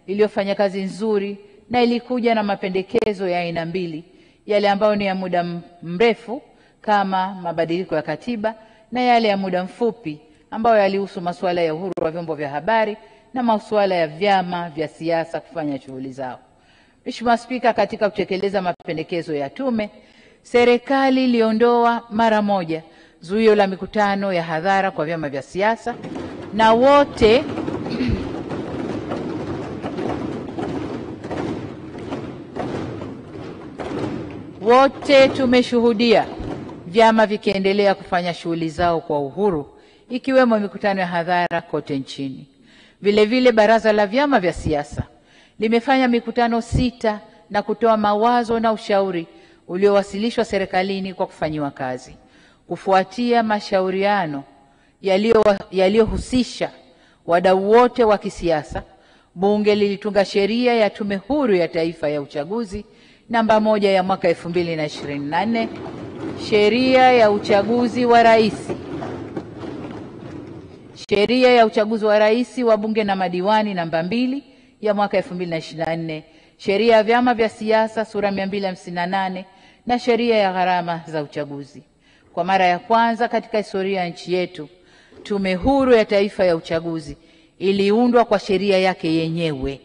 iliyofanya kazi nzuri na ilikuja na mapendekezo ya aina mbili, yale ambayo ni ya muda mrefu kama mabadiliko ya katiba na yale ya muda mfupi ambayo yalihusu masuala ya uhuru wa vyombo vya habari na masuala ya vyama vya siasa kufanya shughuli zao. Mheshimiwa Spika, katika kutekeleza mapendekezo ya tume, serikali iliondoa mara moja zuio la mikutano ya hadhara kwa vyama vya siasa na wote tumeshuhudia vyama vikiendelea kufanya shughuli zao kwa uhuru, ikiwemo mikutano ya hadhara kote nchini. Vile Baraza la Vyama vya Siasa limefanya mikutano 6 na kutoa mawazo na ushauri uliowasilishwa serikalini kwa kufanyiwa kazi. Kufuatia mashauriano yaliyohusisha wadau wote wa kisiasa, Bunge lilitunga sheria ya Tume Huru ya Taifa ya Uchaguzi namba 1 ya mwaka 2024, sheria ya uchaguzi wa rais, wa bunge na madiwani namba 2 ya mwaka 2024, sheria ya vyama vya siasa sura 258 na sheria ya gharama za uchaguzi. Kwa mara ya kwanza katika historia ya nchi yetu, Tume Huru ya Taifa ya Uchaguzi iliundwa kwa sheria yake yenyewe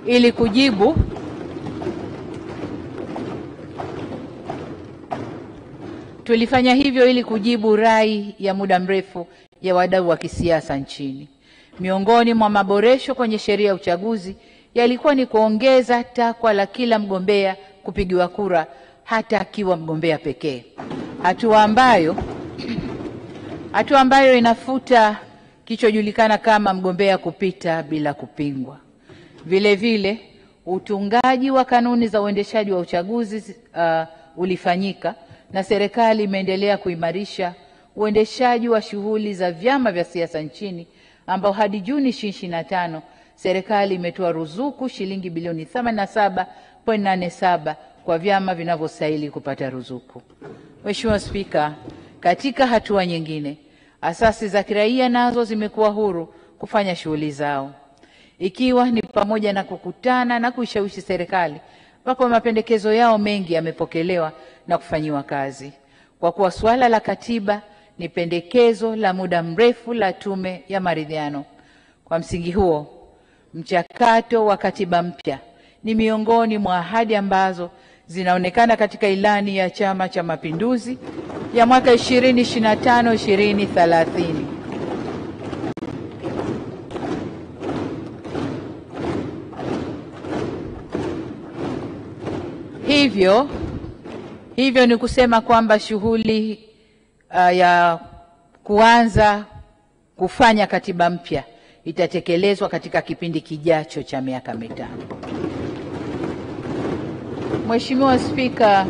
ili kujibu Tulifanya hivyo ili kujibu rai ya muda mrefu ya wadau wa kisiasa nchini. Miongoni mwa maboresho kwenye sheria ya uchaguzi yalikuwa ni kuongeza takwa la kila mgombea kupigiwa kura hata akiwa mgombea pekee, hatua ambayo inafuta kichojulikana kama mgombea kupita bila kupingwa. Vile utungaji wa kanuni za uendeshaji wa uchaguzi ulifanyika na serikali imeendelea kuimarisha uendeshaji wa shughuli za vyama vya siasa nchini, ambao hadi Juni 2025 serikali imetoa ruzuku shilingi bilioni 87.87 kwa vyama vinavyostahili kupata ruzuku. Mheshimiwa Spika, katika hatua nyingine, asasi za kiraia nazo zimekuwa huru kufanya shughuli zao, ikiwa ni pamoja na kukutana na kuishawishi serikali, ambapo mapendekezo yao mengi yamepokelewa na kufanyiwa kazi. Kwa kuwa suala la katiba ni pendekezo la muda mrefu la Tume ya Maridhiano, kwa msingi huo mchakato wa katiba mpya ni miongoni mwa ahadi ambazo zinaonekana katika ilani ya Chama cha Mapinduzi ya mwaka 2025-2030. Hivyo ni kusema kwamba shughuli ya kuanza kufanya katiba mpya itatekelezwa katika kipindi kijacho cha miaka 5. Mheshimiwa Spika,